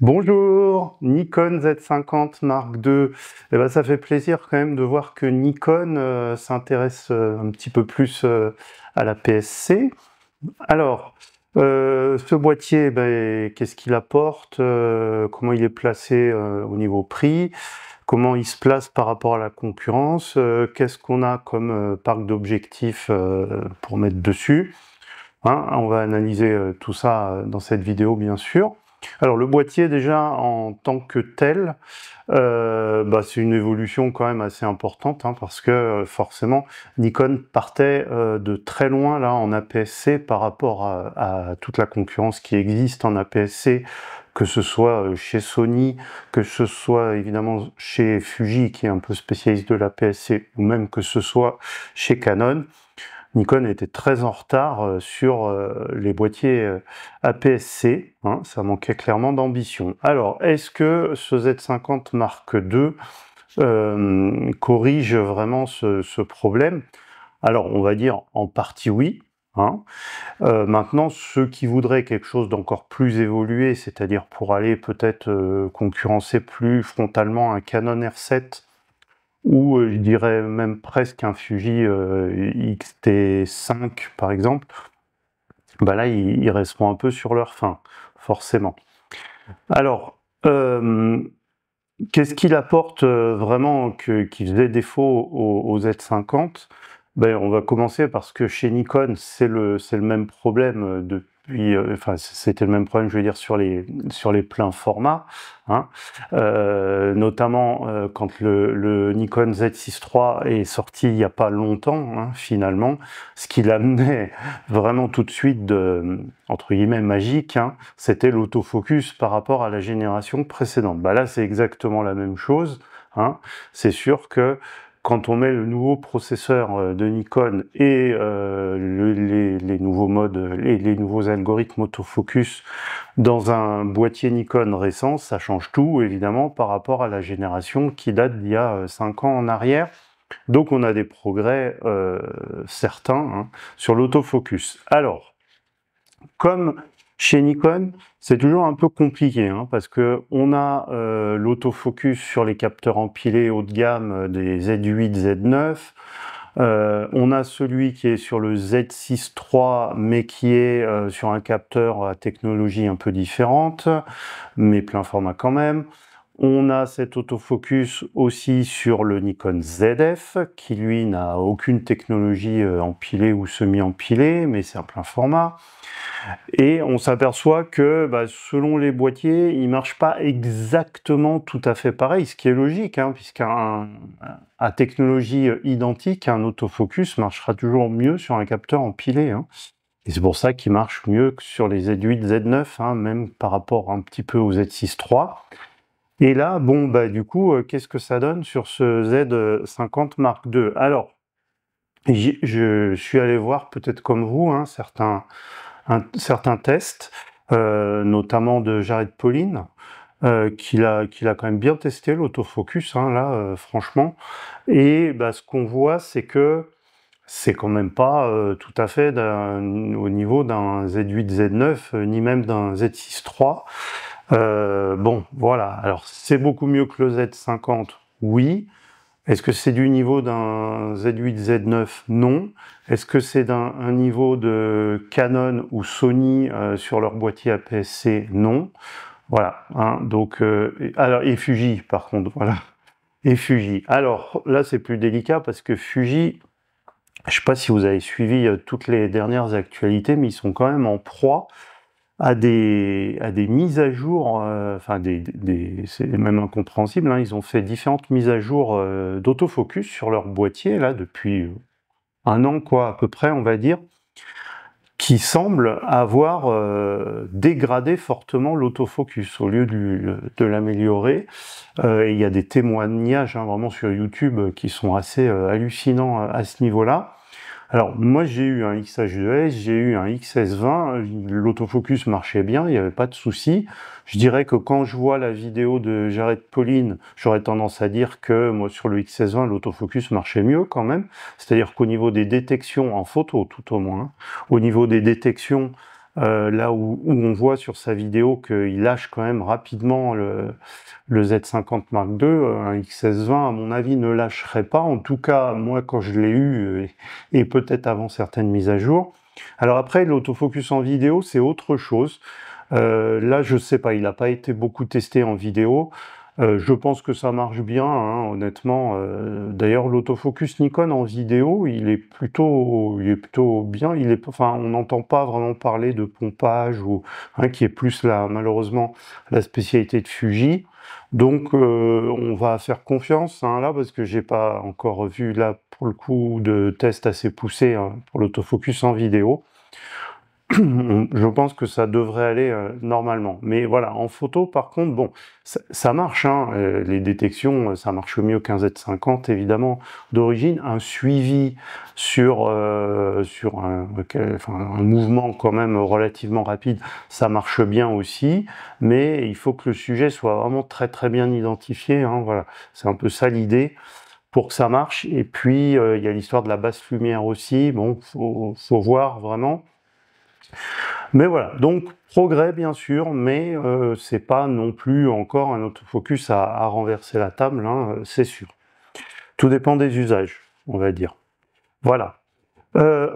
Bonjour, Nikon Z50 Mark II. Eh ben, ça fait plaisir quand même de voir que Nikon s'intéresse un petit peu plus à la PSC. Alors, ce boîtier, ben, qu'est-ce qu'il apporte, comment il est placé au niveau prix, comment il se place par rapport à la concurrence, qu'est-ce qu'on a comme parc d'objectifs pour mettre dessus. Hein, on va analyser tout ça dans cette vidéo, bien sûr. Alors le boîtier déjà en tant que tel, c'est une évolution quand même assez importante hein, parce que forcément Nikon partait de très loin là en APS-C par rapport à toute la concurrence qui existe en APS-C, que ce soit chez Sony, que ce soit évidemment chez Fuji qui est un peu spécialiste de l'APS-C, ou même que ce soit chez Canon. Nikon était très en retard sur les boîtiers APS-C, hein, ça manquait clairement d'ambition. Alors, est-ce que ce Z50 Mark II corrige vraiment ce problème? Alors, on va dire en partie oui. Hein. Maintenant, ceux qui voudraient quelque chose d'encore plus évolué, c'est-à-dire pour aller peut-être concurrencer plus frontalement un Canon R7, ou je dirais même presque un Fuji X-T5 par exemple, bah là ils resteront un peu sur leur faim, forcément. Alors, qu'est-ce qu'il apporte vraiment qui faisait défaut au Z50? Ben, on va commencer parce que chez Nikon, c'est le même problème depuis, enfin c'était le même problème, je veux dire, sur les pleins formats, hein. Notamment quand le Nikon Z6 III est sorti il n'y a pas longtemps, hein, finalement, ce qui l'amenait vraiment tout de suite de, entre guillemets, magique, hein, c'était l'autofocus par rapport à la génération précédente. Bah là, c'est exactement la même chose, hein. C'est sûr que quand on met le nouveau processeur de Nikon et les nouveaux modes, les nouveaux algorithmes autofocus dans un boîtier Nikon récent, ça change tout, évidemment, par rapport à la génération qui date d'il y a 5 ans en arrière. Donc on a des progrès certains hein, sur l'autofocus. Alors, comme chez Nikon, c'est toujours un peu compliqué, hein, parce que on a l'autofocus sur les capteurs empilés haut de gamme des Z8, Z9, on a celui qui est sur le Z6 III, mais qui est sur un capteur à technologie un peu différente, mais plein format quand même. On a cet autofocus aussi sur le Nikon ZF, qui lui n'a aucune technologie empilée ou semi-empilée, mais c'est un plein format. Et on s'aperçoit que selon les boîtiers, ils ne marchent pas exactement tout à fait pareil, ce qui est logique, hein, à technologie identique, un autofocus marchera toujours mieux sur un capteur empilé. Hein. Et c'est pour ça qu'il marche mieux que sur les Z8, Z9, hein, même par rapport un petit peu au Z6 III. Et là, bon, du coup, qu'est-ce que ça donne sur ce Z50 Mark II? Alors, je suis allé voir, peut-être comme vous, hein, certains tests, notamment de Jared Pauline, qu'il a quand même bien testé l'autofocus, hein, là, franchement. Et ce qu'on voit, c'est que c'est quand même pas tout à fait au niveau d'un Z8, Z9, ni même d'un Z6 III. Bon, voilà. Alors, c'est beaucoup mieux que le Z50, oui. Est-ce que c'est du niveau d'un Z8, Z9? Non. Est-ce que c'est un niveau de Canon ou Sony sur leur boîtier APS-C? Non. Voilà. Hein, donc, alors, et Fuji, par contre, voilà. Et Fuji. Alors, là, c'est plus délicat parce que Fuji, je ne sais pas si vous avez suivi toutes les dernières actualités, mais ils sont quand même en proie à des mises à jour, enfin c'est même incompréhensible, hein, ils ont fait différentes mises à jour d'autofocus sur leur boîtier, là, depuis un an, quoi, à peu près, on va dire, qui semblent avoir dégradé fortement l'autofocus au lieu de l'améliorer. Et il y a des témoignages hein, vraiment sur YouTube qui sont assez hallucinants à ce niveau-là. Alors, moi, j'ai eu un XH2S, j'ai eu un XS20, l'autofocus marchait bien, il n'y avait pas de souci. Je dirais que quand je vois la vidéo de Jared Pauline, j'aurais tendance à dire que moi, sur le XS20, l'autofocus marchait mieux quand même. C'est-à-dire qu'au niveau des détections, en photo tout au moins, hein, au niveau des détections, là où on voit sur sa vidéo qu'il lâche quand même rapidement le Z50 Mark II, un XS20 à mon avis ne lâcherait pas, en tout cas moi quand je l'ai eu, et peut-être avant certaines mises à jour. Alors après l'autofocus en vidéo c'est autre chose, là je sais pas, il n'a pas été beaucoup testé en vidéo. Je pense que ça marche bien, hein, honnêtement. D'ailleurs, l'autofocus Nikon en vidéo, il est plutôt bien. Enfin, on n'entend pas vraiment parler de pompage ou qui est plus malheureusement la spécialité de Fuji. Donc, on va faire confiance là parce que j'ai pas encore vu là pour le coup de test assez poussé pour l'autofocus en vidéo. Je pense que ça devrait aller normalement. Mais voilà, en photo, par contre, bon, ça marche, hein, les détections, ça marche mieux qu'un Z50, évidemment, d'origine. Un suivi sur un mouvement quand même relativement rapide, ça marche bien aussi, mais il faut que le sujet soit vraiment très très bien identifié, hein, voilà. C'est un peu ça l'idée pour que ça marche. Et puis, il y a l'histoire de la basse lumière aussi, bon, faut voir vraiment. Mais voilà, donc progrès bien sûr, mais c'est pas non plus encore un autofocus à renverser la table, hein, c'est sûr. Tout dépend des usages, on va dire. Voilà.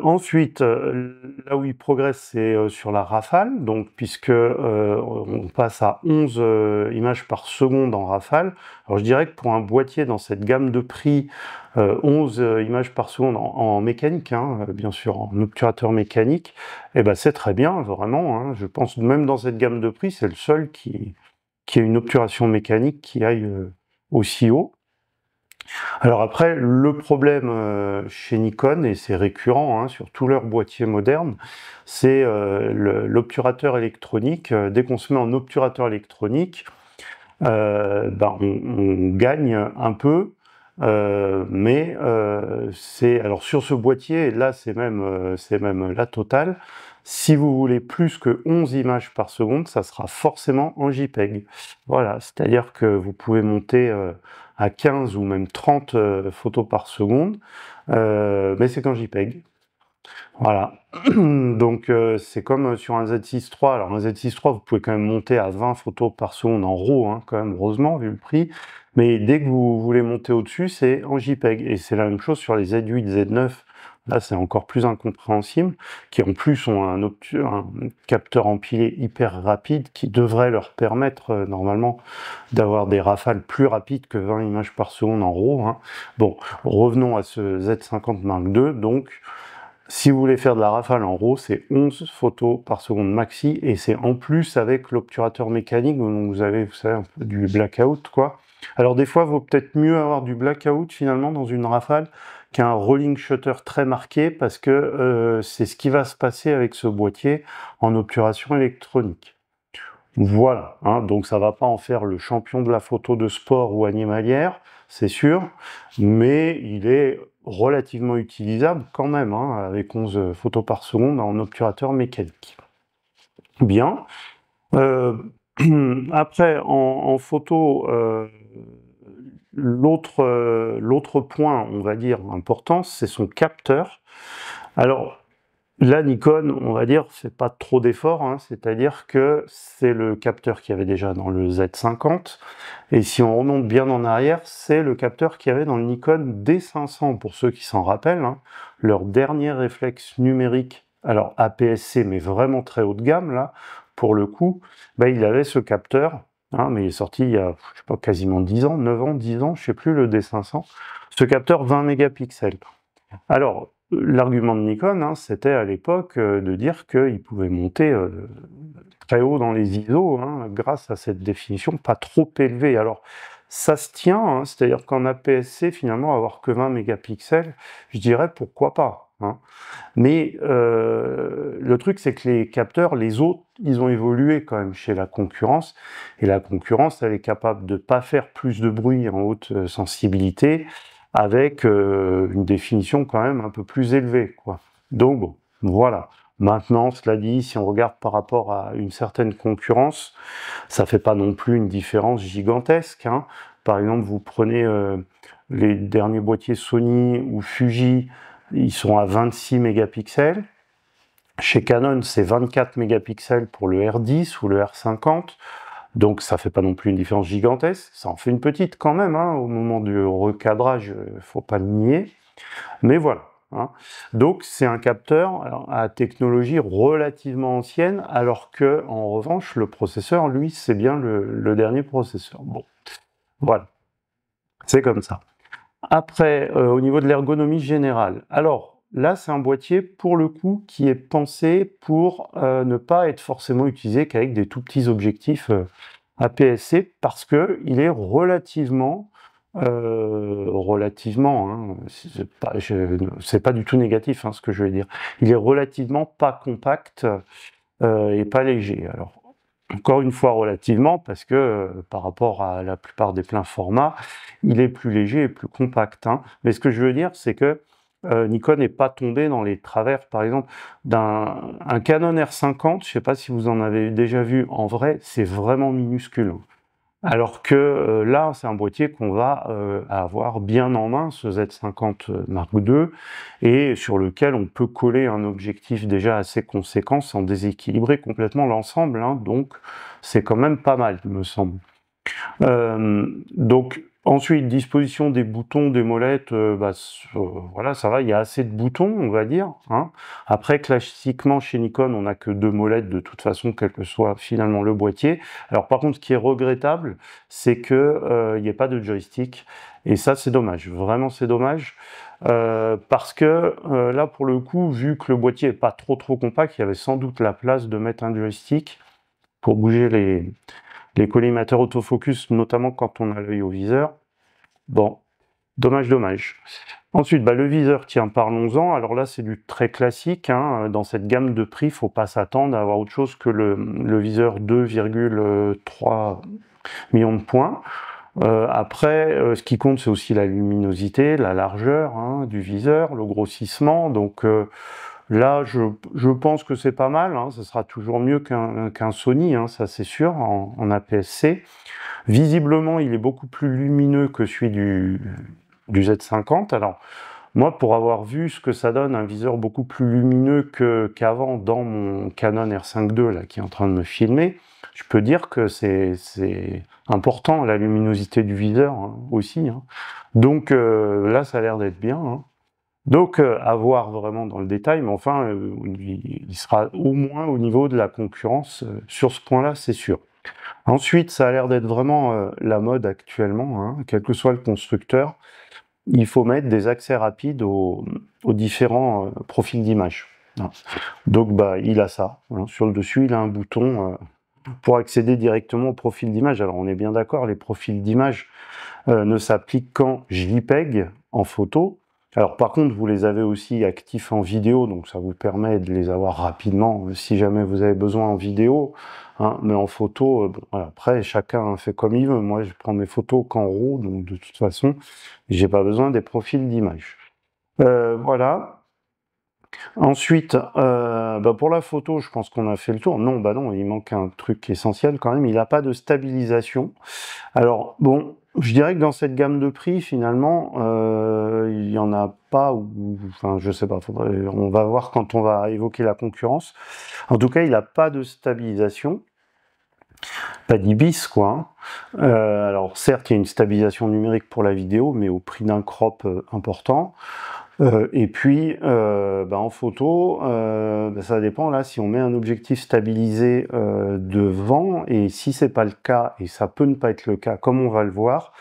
Ensuite, là où il progresse, c'est sur la rafale, donc puisque on passe à 11 images par seconde en rafale. Alors je dirais que pour un boîtier dans cette gamme de prix, 11 images par seconde en mécanique, hein, bien sûr, en obturateur mécanique, eh ben c'est très bien, vraiment. Hein, je pense même dans cette gamme de prix, c'est le seul qui a une obturation mécanique qui aille aussi haut. Alors après, le problème chez Nikon, et c'est récurrent hein, sur tous leurs boîtiers modernes, c'est l'obturateur électronique. Dès qu'on se met en obturateur électronique, on gagne un peu, mais alors sur ce boîtier, là c'est même la totale. Si vous voulez plus que 11 images par seconde, ça sera forcément en JPEG. Voilà, c'est-à-dire que vous pouvez monter à 15 ou même 30 photos par seconde, mais c'est qu'en JPEG. Voilà, donc c'est comme sur un Z6 III. Alors un Z6 III, vous pouvez quand même monter à 20 photos par seconde en RAW, hein, quand même, heureusement, vu le prix. Mais dès que vous voulez monter au-dessus, c'est en JPEG. Et c'est la même chose sur les Z8, Z9. Là, c'est encore plus incompréhensible, qui en plus ont un capteur empilé hyper rapide qui devrait leur permettre normalement d'avoir des rafales plus rapides que 20 images par seconde en RAW. Hein. Bon, revenons à ce Z50 Mark II. Donc, si vous voulez faire de la rafale en RAW, c'est 11 photos par seconde maxi, et c'est en plus avec l'obturateur mécanique, donc vous avez, vous savez, un peu du blackout, quoi. Alors des fois, il vaut peut-être mieux avoir du blackout finalement dans une rafale qu'un rolling shutter très marqué, parce que c'est ce qui va se passer avec ce boîtier en obturation électronique. Voilà, hein, donc ça va pas en faire le champion de la photo de sport ou animalière, c'est sûr, mais il est relativement utilisable quand même, hein, avec 11 photos par seconde en obturateur mécanique. Bien. Après, en photo, l'autre point, on va dire, important, c'est son capteur. Alors, là, Nikon, on va dire, c'est pas trop d'efforts, hein, c'est-à-dire que c'est le capteur qu'il y avait déjà dans le Z50, et si on remonte bien en arrière, c'est le capteur qu'il y avait dans le Nikon D500, pour ceux qui s'en rappellent, hein, leur dernier réflexe numérique, alors APS-C, mais vraiment très haut de gamme, là, pour le coup, il avait ce capteur, hein, mais il est sorti il y a, je sais pas, quasiment 10 ans, 9 ans, 10 ans, je sais plus, le D500, ce capteur 20 mégapixels. Alors, l'argument de Nikon, hein, c'était à l'époque de dire qu'il pouvait monter très haut dans les ISO hein, grâce à cette définition pas trop élevée. Alors, ça se tient, hein, c'est-à-dire qu'en APS-C, finalement, avoir que 20 mégapixels, je dirais pourquoi pas. Hein. Mais le truc, c'est que les capteurs, les autres, ils ont évolué quand même chez la concurrence, et la concurrence, elle est capable de ne pas faire plus de bruit en haute sensibilité, avec une définition quand même un peu plus élevée, quoi. Donc bon, voilà. Maintenant, cela dit, si on regarde par rapport à une certaine concurrence, ça fait pas non plus une différence gigantesque. Hein. Par exemple, vous prenez les derniers boîtiers Sony ou Fuji, ils sont à 26 mégapixels. Chez Canon, c'est 24 mégapixels pour le R10 ou le R50. Donc ça fait pas non plus une différence gigantesque, ça en fait une petite quand même, hein, au moment du recadrage, faut pas le nier, mais voilà. Hein. Donc c'est un capteur à technologie relativement ancienne, alors que en revanche le processeur, lui, c'est bien le dernier processeur. Bon, voilà, c'est comme ça. Après, au niveau de l'ergonomie générale, alors là c'est un boîtier pour le coup qui est pensé pour ne pas être forcément utilisé qu'avec des tout petits objectifs APS-C parce que il est relativement, hein, c'est pas du tout négatif hein, ce que je vais dire. Il est relativement pas compact et pas léger. Alors encore une fois relativement parce que par rapport à la plupart des pleins formats, il est plus léger et plus compact. Hein. Mais ce que je veux dire, c'est que Nikon n'est pas tombé dans les travers, par exemple, d'un Canon R50, je ne sais pas si vous en avez déjà vu en vrai, c'est vraiment minuscule. Alors que là, c'est un boîtier qu'on va avoir bien en main, ce Z50 Mark II, et sur lequel on peut coller un objectif déjà assez conséquent sans déséquilibrer complètement l'ensemble. Hein, donc, c'est quand même pas mal, il me semble. Donc ensuite, disposition des boutons, des molettes, voilà, ça va, il y a assez de boutons, on va dire. Hein. Après, classiquement, chez Nikon, on n'a que 2 molettes de toute façon, quel que soit finalement le boîtier. Alors par contre, ce qui est regrettable, c'est que il n'y ait pas de joystick. Et ça, c'est dommage. Vraiment, c'est dommage. Parce que là, pour le coup, vu que le boîtier n'est pas trop compact, il y avait sans doute la place de mettre un joystick pour bouger les collimateurs autofocus, notamment quand on a l'œil au viseur. Bon, dommage, dommage. Ensuite, le viseur, tiens, parlons-en. Alors là, c'est du très classique. Hein. Dans cette gamme de prix, il ne faut pas s'attendre à avoir autre chose que le viseur 2,3 millions de points. Après, ce qui compte, c'est aussi la luminosité, la largeur hein, du viseur, le grossissement. Donc là, je pense que c'est pas mal. Hein. Ce sera toujours mieux qu'un Sony, hein, ça c'est sûr, en APS-C. Visiblement, il est beaucoup plus lumineux que celui du Z50. Alors, moi, pour avoir vu ce que ça donne, un viseur beaucoup plus lumineux qu'avant dans mon Canon R5 II, là, qui est en train de me filmer, je peux dire que c'est important, la luminosité du viseur hein, aussi. Hein. Donc là, ça a l'air d'être bien. Hein. Donc, à voir vraiment dans le détail, mais enfin, il sera au moins au niveau de la concurrence sur ce point-là, c'est sûr. Ensuite, ça a l'air d'être vraiment la mode actuellement, hein, quel que soit le constructeur. Il faut mettre des accès rapides aux différents profils d'image. Donc, il a ça. Hein. Sur le dessus, il a un bouton pour accéder directement au profil d'image. Alors, on est bien d'accord, les profils d'image ne s'appliquent qu'en JPEG, en photo. Alors par contre, vous les avez aussi actifs en vidéo, donc ça vous permet de les avoir rapidement si jamais vous avez besoin en vidéo. Hein, mais en photo, voilà, après chacun fait comme il veut. Moi, je prends mes photos qu'en RAW, donc de toute façon, j'ai pas besoin des profils d'image. Voilà. Ensuite, pour la photo, je pense qu'on a fait le tour. Non, non, il manque un truc essentiel quand même. Il n'a pas de stabilisation. Alors bon, je dirais que dans cette gamme de prix, finalement, il n'y en a pas, enfin je sais pas, on va voir quand on va évoquer la concurrence. En tout cas, il n'a pas de stabilisation, pas d'IBIS quoi. Hein. Alors certes, il y a une stabilisation numérique pour la vidéo, mais au prix d'un crop important. Et puis, en photo, ça dépend là si on met un objectif stabilisé devant, et si c'est pas le cas, et ça peut ne pas être le cas, comme on va le voir,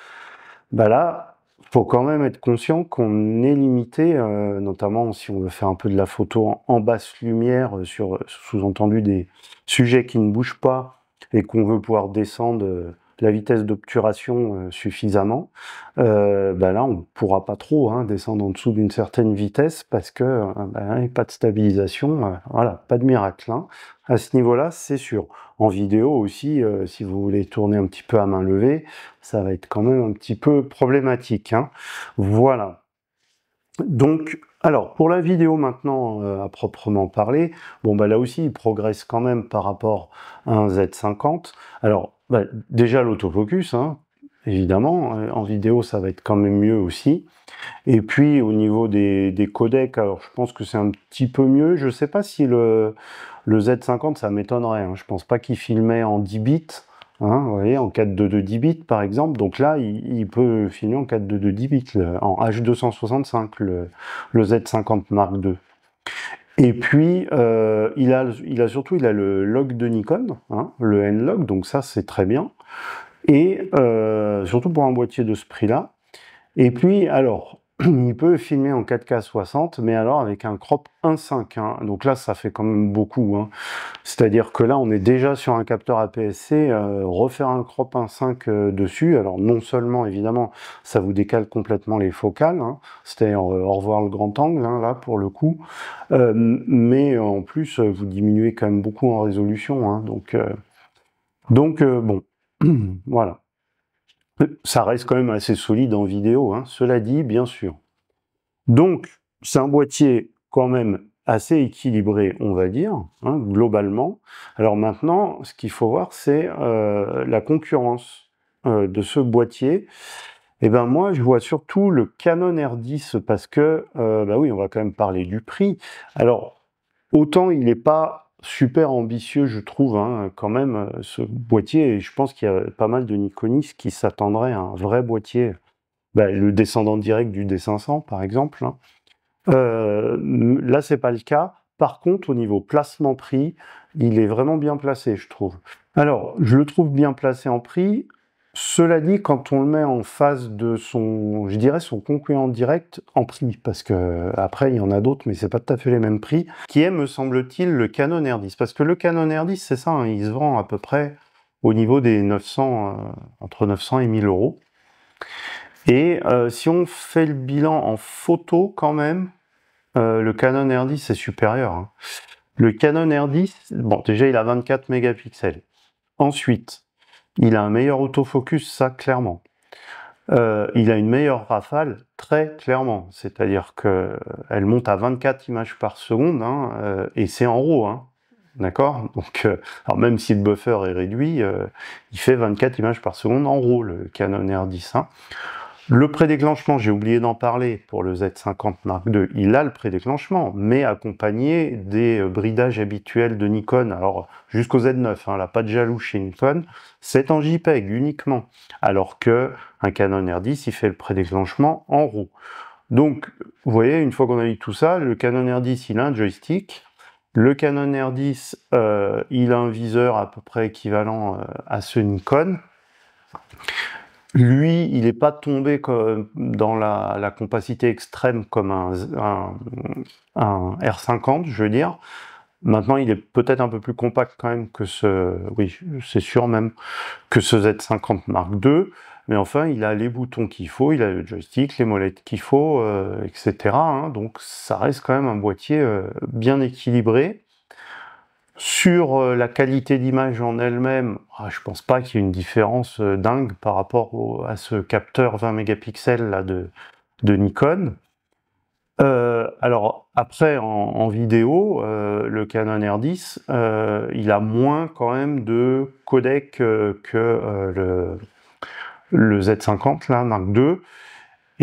là, faut quand même être conscient qu'on est limité, notamment si on veut faire un peu de la photo en basse lumière, sur sous-entendu des sujets qui ne bougent pas, et qu'on veut pouvoir descendre la vitesse d'obturation suffisamment, là on ne pourra pas trop hein, descendre en dessous d'une certaine vitesse parce que pas de stabilisation, voilà, pas de miracle. Hein. À ce niveau-là, c'est sûr. En vidéo aussi, si vous voulez tourner un petit peu à main levée, ça va être quand même un petit peu problématique. Hein. Voilà. Donc, alors, pour la vidéo maintenant, à proprement parler, là aussi, il progresse quand même par rapport à un Z50. Alors, déjà l'autofocus, hein, évidemment. En vidéo, ça va être quand même mieux aussi. Et puis, au niveau des codecs, alors je pense que c'est un petit peu mieux. Je sais pas si le Z50, ça m'étonnerait, hein. Je pense pas qu'il filmait en 10 bits. Hein, vous voyez, en 422 10 bits par exemple, donc là il peut filmer en 422 10 bits, en H265, le Z50 Mark II. Et puis il a surtout le log de Nikon, hein, le N-Log, donc ça c'est très bien, et surtout pour un boîtier de ce prix-là. Et puis alors, il peut filmer en 4K 60, mais alors avec un crop 1.5, hein. Donc là ça fait quand même beaucoup, hein. C'est-à-dire que là, on est déjà sur un capteur APS-C, refaire un crop 1.5 dessus, alors non seulement, évidemment, ça vous décale complètement les focales, hein, c'est-à-dire au revoir le grand angle, hein, là, pour le coup, mais en plus, vous diminuez quand même beaucoup en résolution, hein, donc bon, voilà. Ça reste quand même assez solide en vidéo, hein, cela dit, bien sûr. Donc, c'est un boîtier quand même assez équilibré, on va dire, hein, globalement. Alors maintenant, ce qu'il faut voir, c'est la concurrence de ce boîtier. Et ben moi, je vois surtout le Canon R10 parce que, bah oui, on va quand même parler du prix. Alors, autant il n'est pas super ambitieux, je trouve, hein, quand même, ce boîtier, et je pense qu'il y a pas mal de Nikonistes qui s'attendraient à un vrai boîtier, bah, le descendant direct du D500, par exemple, hein. Là, c'est pas le cas. Par contre, au niveau placement-prix, il est vraiment bien placé, je trouve. Alors, je le trouve bien placé en prix. Cela dit, quand on le met en face de son, je dirais, son concurrent direct en prix, parce que après il y en a d'autres, mais c'est pas tout à fait les mêmes prix, qui est, me semble-t-il, le Canon R10. Parce que le Canon R10, c'est ça, hein, il se vend à peu près au niveau des 900, entre 900 et 1000 euros. Et si on fait le bilan en photo, quand même, le Canon R10 est supérieur, hein. Le Canon R10, bon, déjà il a 24 mégapixels. Ensuite, il a un meilleur autofocus, ça clairement. Il a une meilleure rafale, très clairement. C'est-à-dire qu'elle monte à 24 images par seconde, hein, et c'est en RAW, hein. D'accord? Donc, alors même si le buffer est réduit, il fait 24 images par seconde en RAW, le Canon R10, hein. Le prédéclenchement, j'ai oublié d'en parler, pour le Z50 Mark II, il a le prédéclenchement, mais accompagné des bridages habituels de Nikon, alors jusqu'au Z9, hein, là, pas de jaloux chez Nikon, c'est en JPEG uniquement, alors que un Canon R10, il fait le prédéclenchement en RAW. Donc, vous voyez, une fois qu'on a dit tout ça, le Canon R10, il a un joystick, le Canon R10, il a un viseur à peu près équivalent à ce Nikon. Lui, il n'est pas tombé dans la compacité extrême comme un R50, je veux dire. Maintenant, il est peut-être un peu plus compact quand même que oui, c'est sûr même, que ce Z50 Mark II. Mais enfin, il a les boutons qu'il faut, il a le joystick, les molettes qu'il faut, etc., hein. Donc, ça reste quand même un boîtier bien équilibré. Sur la qualité d'image en elle-même, je pense pas qu'il y ait une différence dingue par rapport à ce capteur 20 mégapixels là, de Nikon. Alors après, en vidéo, le Canon R10, il a moins quand même de codec que le Z50, là, Mark II.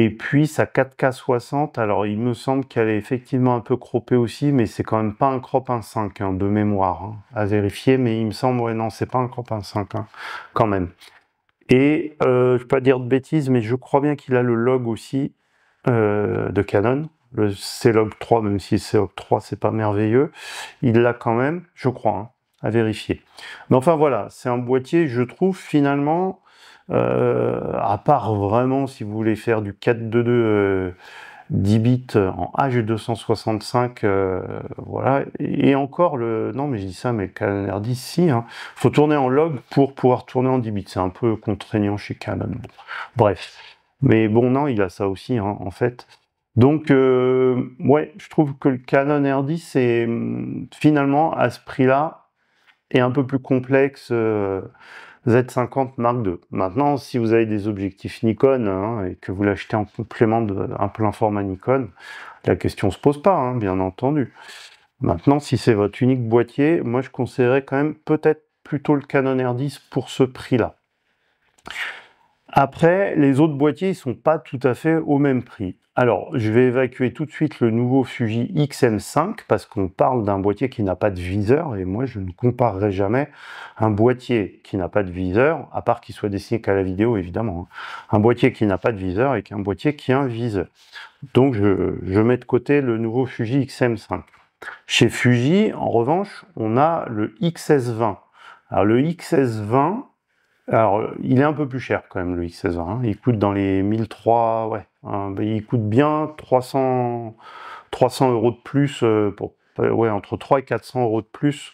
Et puis sa 4K 60, alors il me semble qu'elle est effectivement un peu croppée aussi, mais c'est quand même pas un crop 1.5, hein, de mémoire, hein, à vérifier, mais il me semble, ouais, non, c'est pas un crop 1.5, hein, quand même. Et je ne vais pas dire de bêtises, mais je crois bien qu'il a le log aussi de Canon, le C-Log 3, même si C-Log 3 c'est pas merveilleux, il l'a quand même, je crois, hein, à vérifier. Mais enfin voilà, c'est un boîtier, je trouve finalement, à part vraiment si vous voulez faire du 422 10 bits en H265, voilà, et encore non mais je dis ça, mais le Canon R10, si, hein, faut tourner en log pour pouvoir tourner en 10 bits, c'est un peu contraignant chez Canon. Bref, mais bon, non, il a ça aussi, hein, en fait. Donc, ouais, je trouve que le Canon R10 est finalement à ce prix-là est un peu plus complexe Z50 Mark II. Maintenant, si vous avez des objectifs Nikon, hein, et que vous l'achetez en complément d'un plein format Nikon, la question se pose pas, hein, bien entendu. Maintenant, si c'est votre unique boîtier, moi je conseillerais quand même peut-être plutôt le Canon R10 pour ce prix-là. Après, les autres boîtiers, ils sont pas tout à fait au même prix. Alors, je vais évacuer tout de suite le nouveau Fuji X-M5 parce qu'on parle d'un boîtier qui n'a pas de viseur et moi, je ne comparerai jamais un boîtier qui n'a pas de viseur, à part qu'il soit destiné qu'à la vidéo, évidemment, hein. Un boîtier qui n'a pas de viseur et qu'un boîtier qui a un viseur. Donc, je mets de côté le nouveau Fuji X-M5. Chez Fuji, en revanche, on a le XS20. Alors, le XS20, alors, il est un peu plus cher quand même, le XS20, hein. Il coûte dans les 1300, ouais, hein, il coûte bien 300 € de plus, ouais, entre 300 et 400 € de plus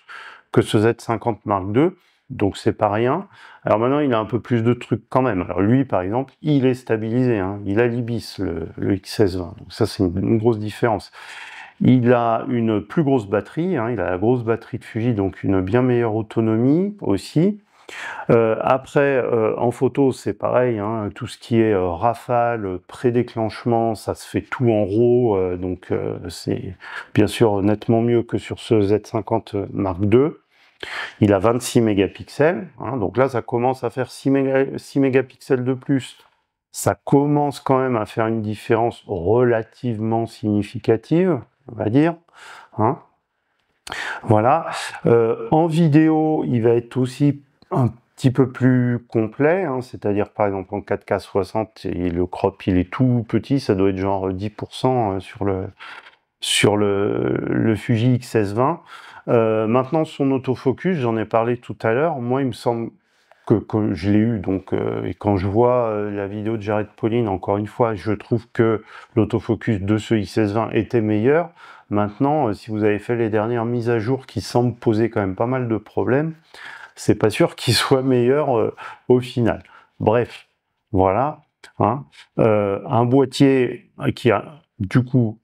que ce Z50 Mark II, donc c'est pas rien. Alors maintenant, il a un peu plus de trucs quand même. Alors lui, par exemple, il est stabilisé, hein, il a l'IBIS, le XS20, donc ça c'est une grosse différence. Il a une plus grosse batterie, hein, il a la grosse batterie de Fuji, donc une bien meilleure autonomie aussi. Après, en photo, c'est pareil, hein, tout ce qui est rafale, pré-déclenchement, ça se fait tout en RAW, donc c'est bien sûr nettement mieux que sur ce Z50 Mark II. Il a 26 mégapixels, hein, donc là ça commence à faire 6 mégapixels de plus. Ça commence quand même à faire une différence relativement significative, on va dire, hein. Voilà. En vidéo, il va être aussi un petit peu plus complet, hein, c'est-à-dire par exemple en 4K 60, et le crop il est tout petit, ça doit être genre 10% sur le Fuji X-S20. Maintenant son autofocus, j'en ai parlé tout à l'heure, moi il me semble que je l'ai eu, donc et quand je vois la vidéo de Jared Pauline, encore une fois, je trouve que l'autofocus de ce X-S20 était meilleur. Maintenant, si vous avez fait les dernières mises à jour qui semblent poser quand même pas mal de problèmes, c'est pas sûr qu'il soit meilleur au final. Bref, voilà, hein. Un boîtier qui a du coup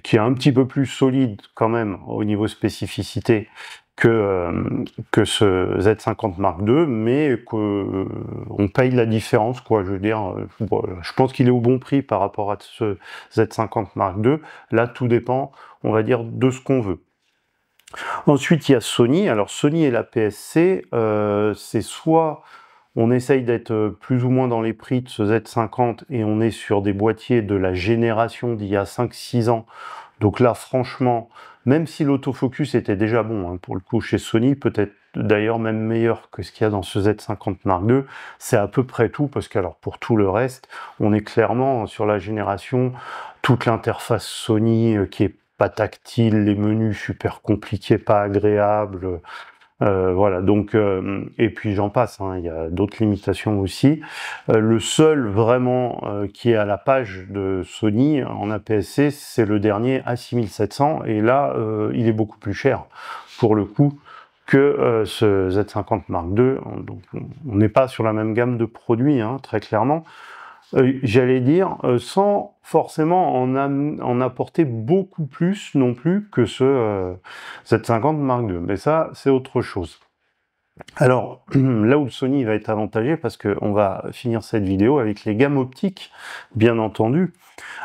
qui est un petit peu plus solide quand même au niveau spécificité que ce Z50 Mark II, mais on paye la différence, quoi. Je veux dire, je pense qu'il est au bon prix par rapport à ce Z50 Mark II. Là, tout dépend, on va dire, de ce qu'on veut. Ensuite, il y a Sony. Alors, Sony et la PSC, c'est soit on essaye d'être plus ou moins dans les prix de ce Z50 et on est sur des boîtiers de la génération d'il y a 5-6 ans. Donc là, franchement, même si l'autofocus était déjà bon, hein, pour le coup, chez Sony, peut-être d'ailleurs même meilleur que ce qu'il y a dans ce Z50 Mark II, c'est à peu près tout, parce qu'alors pour tout le reste, on est clairement sur la génération, toute l'interface Sony qui est pas tactile, les menus super compliqués, pas agréables, voilà, donc, et puis j'en passe, hein, il y a d'autres limitations aussi. Le seul vraiment qui est à la page de Sony en APS-C, c'est le dernier A6700, et là, il est beaucoup plus cher, pour le coup, que ce Z50 Mark II. Donc, on n'est pas sur la même gamme de produits, hein, très clairement. J'allais dire, sans forcément en apporter beaucoup plus non plus que ce Z50 Mark II. Mais ça, c'est autre chose. Alors, là où le Sony va être avantagé, parce qu'on va finir cette vidéo avec les gammes optiques, bien entendu.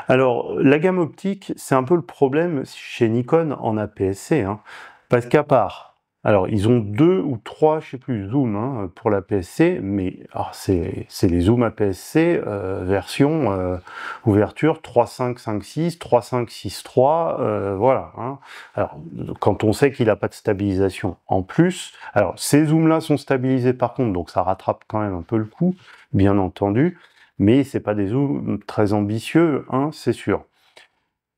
Alors, la gamme optique, c'est un peu le problème chez Nikon en APS-C, hein, parce qu'à part, alors ils ont 2 ou 3, je sais plus, zooms, hein, pour l'APS-C, mais c'est les zooms APS-C version ouverture 3.5.5.6, 3.5.6.3, voilà, hein. Alors, quand on sait qu'il n'a pas de stabilisation en plus, alors ces zooms-là sont stabilisés par contre, donc ça rattrape quand même un peu le coup, bien entendu, mais c'est pas des zooms très ambitieux, hein, c'est sûr.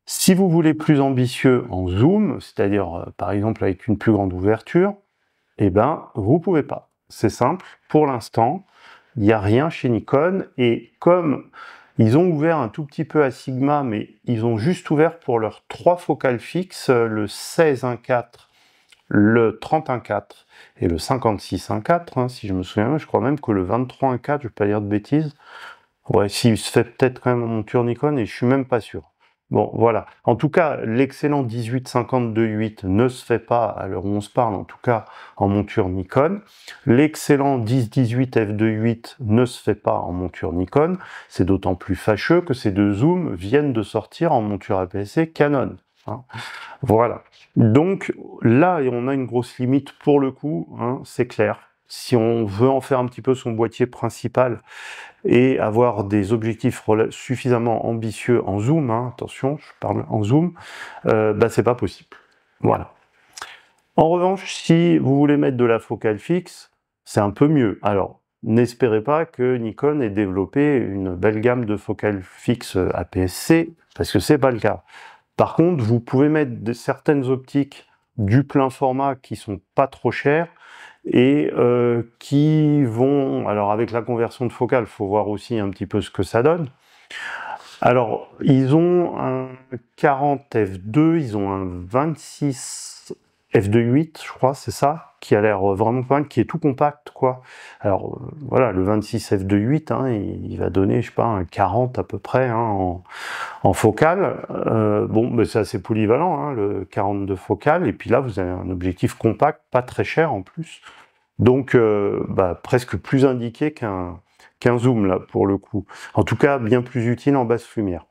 Si vous voulez plus ambitieux en zoom, c'est-à-dire par exemple avec une plus grande ouverture, eh ben vous pouvez pas. C'est simple, pour l'instant, il n'y a rien chez Nikon, et comme ils ont ouvert un tout petit peu à Sigma, mais ils ont juste ouvert pour leurs 3 focales fixes, le 16-1.4, le 31.4 et le 56.1.4, hein, si je me souviens, je crois même que le 23.1.4, je vais pas dire de bêtises, ouais, s'il se fait peut-être quand même en monture Nikon, et je suis même pas sûr. Bon, voilà. En tout cas, l'excellent 18-50-2.8 ne se fait pas, à l'heure où on se parle, en tout cas, en monture Nikon. L'excellent 10-18 f2.8 ne se fait pas en monture Nikon. C'est d'autant plus fâcheux que ces deux zooms viennent de sortir en monture APS-C Canon, hein. Voilà. Donc, là, on a une grosse limite pour le coup, hein, c'est clair. si on veut en faire un petit peu son boîtier principal et avoir des objectifs suffisamment ambitieux en zoom, hein, attention, je parle en zoom, bah, c'est pas possible. Voilà. En revanche, si vous voulez mettre de la focale fixe, c'est un peu mieux. Alors, n'espérez pas que Nikon ait développé une belle gamme de focales fixes APS-C, parce que c'est pas le cas. Par contre, vous pouvez mettre certaines optiques du plein format qui sont pas trop chères et qui vont... Alors, avec la conversion de focale, il faut voir aussi un petit peu ce que ça donne. Alors, ils ont un 40 f2, ils ont un 26 f2.8, je crois, c'est ça, qui a l'air vraiment pas mal, qui est tout compact, quoi. Alors, voilà, le 26 f2.8, hein, il va donner, je sais pas, un 40 à peu près, hein, en focale. Bon, mais c'est assez polyvalent, hein, le 42 focale, et puis là, vous avez un objectif compact, pas très cher en plus, donc bah, presque plus indiqué qu'un zoom, là, pour le coup. En tout cas, bien plus utile en basse lumière.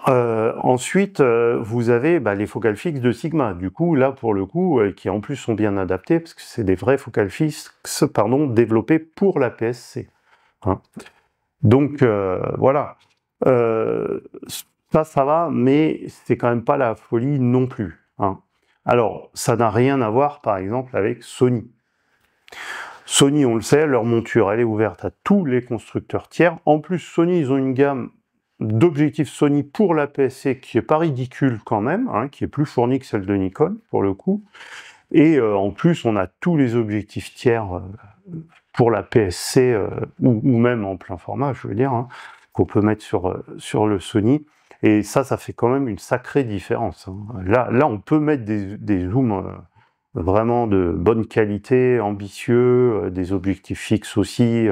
Ensuite, vous avez bah, les focales fixes de Sigma, du coup, là, pour le coup, qui en plus sont bien adaptées, parce que c'est des vraies focales fixes, pardon, développées pour la PSC. Hein. Donc, voilà. Ça va, mais c'est quand même pas la folie non plus. Hein. Alors, ça n'a rien à voir, par exemple, avec Sony. Sony, on le sait, leur monture, elle est ouverte à tous les constructeurs tiers. En plus, Sony, ils ont une gamme d'objectifs Sony pour la PSC qui est pas ridicule quand même, hein, qui est plus fournie que celle de Nikon, pour le coup. Et en plus, on a tous les objectifs tiers pour la PSC, ou même en plein format, je veux dire, hein, qu'on peut mettre sur le Sony. Et ça fait quand même une sacrée différence. Hein. Là, on peut mettre des zooms vraiment de bonne qualité, ambitieux, des objectifs fixes aussi.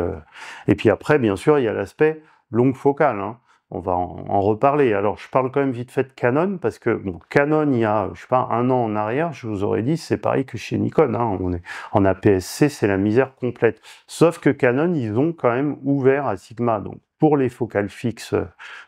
Et puis après, bien sûr, il y a l'aspect longue focale. Hein. On va en reparler. Alors, je parle quand même vite fait de Canon, parce que bon, Canon, il y a, je sais pas, un an en arrière, je vous aurais dit, c'est pareil que chez Nikon. Hein. On est en APS-C, c'est la misère complète. Sauf que Canon, ils ont quand même ouvert à Sigma. Donc, pour les focales fixes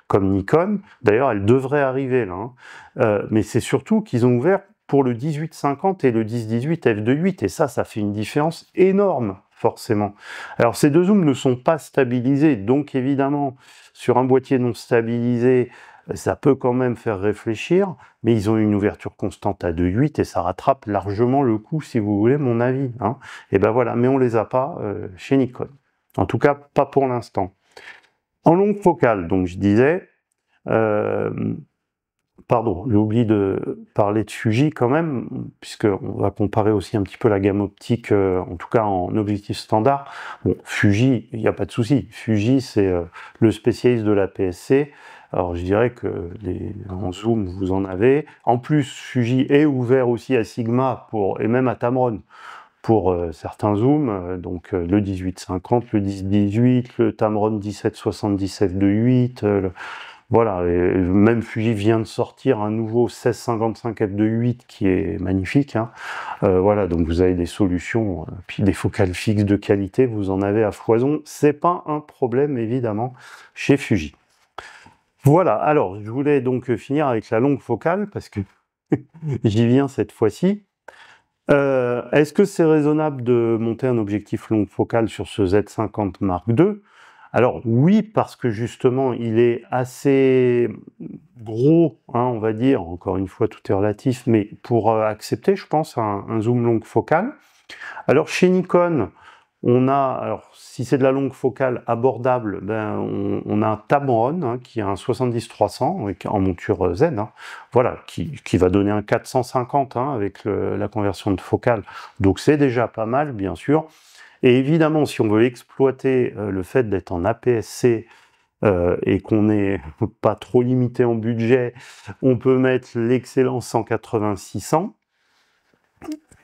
comme Nikon, d'ailleurs, elles devraient arriver là. Hein. Mais c'est surtout qu'ils ont ouvert pour le 18-50 et le 10-18 f2.8, et ça fait une différence énorme, forcément. Alors, ces deux zooms ne sont pas stabilisés, donc évidemment, sur un boîtier non stabilisé, ça peut quand même faire réfléchir, mais ils ont une ouverture constante à 2.8 et ça rattrape largement le coup, si vous voulez mon avis. Hein. Et ben voilà, mais on les a pas chez Nikon. En tout cas, pas pour l'instant. En longue focale, donc je disais... Pardon, j'ai oublié de parler de Fuji quand même, puisqu'on va comparer aussi un petit peu la gamme optique, en tout cas en objectif standard. Bon, Fuji, il n'y a pas de souci. Fuji, c'est le spécialiste de la PSC. Alors je dirais que en zoom, vous en avez. En plus, Fuji est ouvert aussi à Sigma et même à Tamron pour certains zooms, donc le 18-50, le 10-18, le Tamron 17-70 f2.8, voilà, et même Fuji vient de sortir un nouveau 16-55 f2.8 qui est magnifique. Hein. Voilà, donc vous avez des solutions, puis des focales fixes de qualité, vous en avez à foison. C'est pas un problème, évidemment, chez Fuji. Voilà, alors, je voulais donc finir avec la longue focale, parce que j'y viens cette fois-ci. Est-ce que c'est raisonnable de monter un objectif longue focale sur ce Z50 Mark II? Alors oui, parce que justement, il est assez gros, hein, on va dire, encore une fois, tout est relatif, mais pour accepter, je pense, un zoom longue focale. Alors chez Nikon, on a, alors si c'est de la longue focale abordable, ben, on a un Tamron, hein, qui a un 70-300 en monture Z, hein, voilà, qui va donner un 450 hein, avec la conversion de focale, donc c'est déjà pas mal, bien sûr. Et évidemment, si on veut exploiter le fait d'être en APS-C et qu'on n'est pas trop limité en budget, on peut mettre l'excellent 180-600,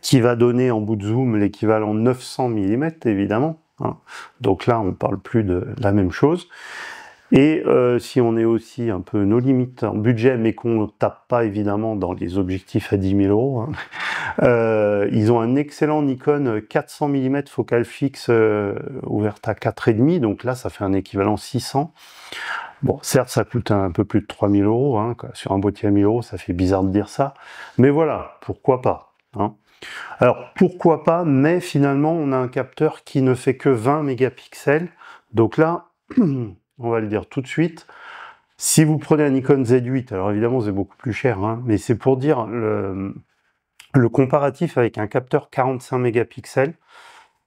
qui va donner en bout de zoom l'équivalent 900 mm, évidemment. Hein. Donc là, on ne parle plus de la même chose. Et si on est aussi un peu nos limites en budget, mais qu'on ne tape pas évidemment dans les objectifs à 10 000 €, hein, ils ont un excellent Nikon 400 mm focale fixe ouverte à 4,5, donc là ça fait un équivalent 600. Bon, certes ça coûte un peu plus de 3 000 €, hein, sur un boîtier à 1 000 €, ça fait bizarre de dire ça, mais voilà, pourquoi pas. Hein. Alors pourquoi pas, mais finalement on a un capteur qui ne fait que 20 mégapixels. Donc là, on va le dire tout de suite, si vous prenez un Nikon Z8, alors évidemment c'est beaucoup plus cher, hein, mais c'est pour dire le comparatif avec un capteur 45 mégapixels.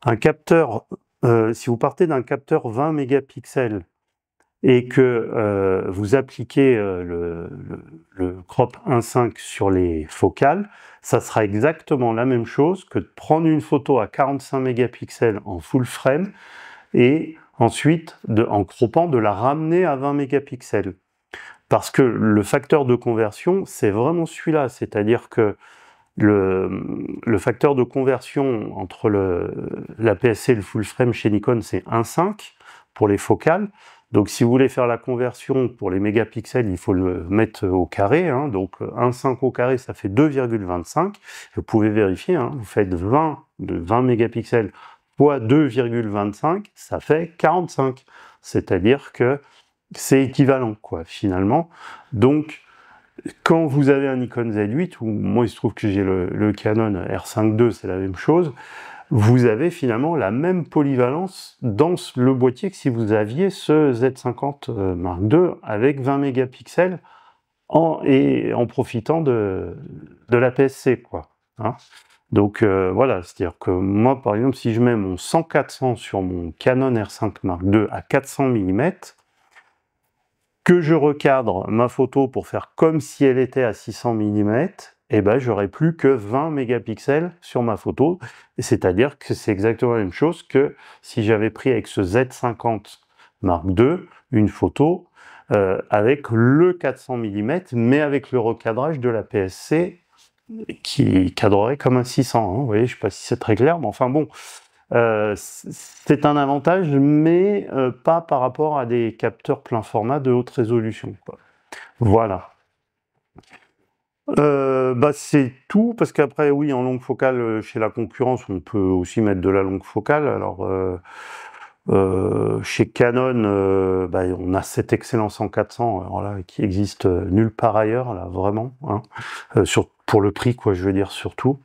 Un capteur, si vous partez d'un capteur 20 mégapixels et que vous appliquez le crop 1.5 sur les focales, ça sera exactement la même chose que de prendre une photo à 45 mégapixels en full frame et ensuite, en croppant, de la ramener à 20 mégapixels. Parce que le facteur de conversion, c'est vraiment celui-là, c'est-à-dire que le facteur de conversion entre l'APS-C et le full frame chez Nikon, c'est 1.5 pour les focales. Donc si vous voulez faire la conversion pour les mégapixels, il faut le mettre au carré, hein. Donc 1.5 au carré, ça fait 2,25. Vous pouvez vérifier, hein, vous faites 20 mégapixels fois 2,25, ça fait 45. C'est-à-dire que c'est équivalent, quoi, finalement. Donc, quand vous avez un Nikon Z8, ou moi il se trouve que j'ai le Canon R5 II, c'est la même chose, vous avez finalement la même polyvalence dans le boîtier que si vous aviez ce Z50 Mark II avec 20 mégapixels et en profitant de l'APS-C, quoi. Hein. Donc voilà, c'est-à-dire que moi par exemple, si je mets mon 100-400 sur mon Canon R5 Mark II à 400 mm, que je recadre ma photo pour faire comme si elle était à 600 mm, et ben j'aurai plus que 20 mégapixels sur ma photo, c'est-à-dire que c'est exactement la même chose que si j'avais pris avec ce Z50 Mark II une photo avec le 400 mm, mais avec le recadrage de la PSC qui cadrerait comme un 600. Hein. Vous voyez, je ne sais pas si c'est très clair, mais enfin bon, c'est un avantage, mais pas par rapport à des capteurs plein format de haute résolution, quoi. Voilà. Bah c'est tout, parce qu'après, oui, en longue focale, chez la concurrence, on peut aussi mettre de la longue focale. Alors, chez Canon, bah, on a cet excellent 100-400, alors là, qui existe nulle part ailleurs, là, vraiment, hein. Pour le prix, quoi, je veux dire, surtout.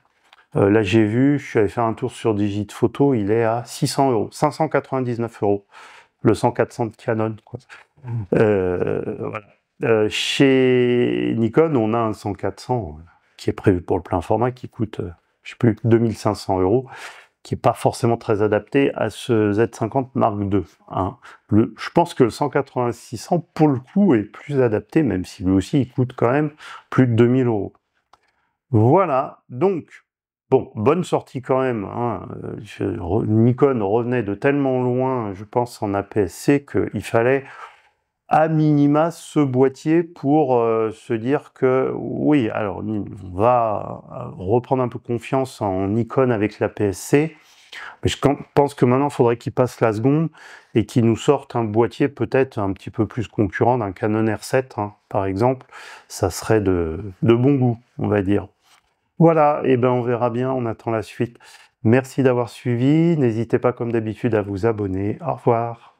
Là, j'ai vu, je suis allé faire un tour sur Digiphoto, il est à 600 €, 599 €, le 100-400 de Canon, quoi. Voilà. Chez Nikon, on a un 100-400 qui est prévu pour le plein format, qui coûte, je sais plus, 2500 €, qui n'est pas forcément très adapté à ce Z50 Mark II. Hein. Je pense que le 180-600, pour le coup, est plus adapté, même si lui aussi, il coûte quand même plus de 2000 €. Voilà, donc, bon, bonne sortie quand même, hein. Nikon revenait de tellement loin, je pense, en APS-C, qu'il fallait à minima ce boîtier pour se dire que, oui, alors on va reprendre un peu confiance en Nikon avec l'APS-C, mais je pense que maintenant, il faudrait qu'il passe la seconde et qu'il nous sorte un boîtier peut-être un petit peu plus concurrent d'un Canon R7, hein, par exemple. Ça serait de bon goût, on va dire. Voilà, et ben on verra bien, on attend la suite. Merci d'avoir suivi, n'hésitez pas comme d'habitude à vous abonner. Au revoir.